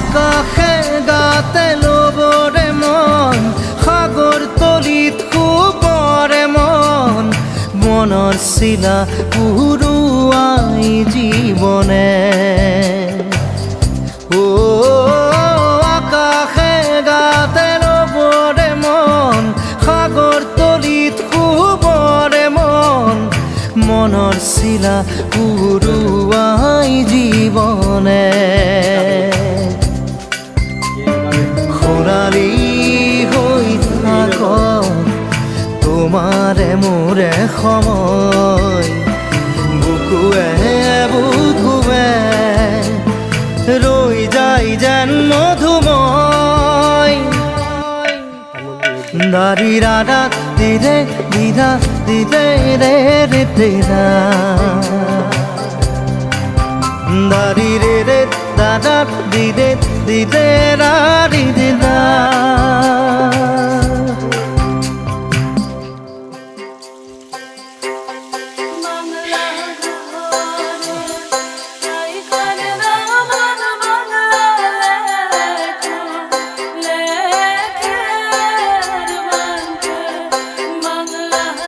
আকাশে গাতে ল'বৰে মন সাগৰ তলিত শুবৰে মন মনৰ চিলা উৰুৱাই জীৱনে আকাশে গাতে ল'বৰে মন সাগৰ তলিত শুবৰে মন মনৰ চিলা উৰুৱাই জীৱনে খৰালি হৈ থাক তোমাৰে মোৰে সময় বুকুৱে বুকুৱে ৰৈ যায় যেন মধুময় দাৰি ৰাধা দিদে দিদা দিদে ৰে ৰে দিদা দাৰি ৰে ৰে দাদা দিদে দিদে ৰা দিদা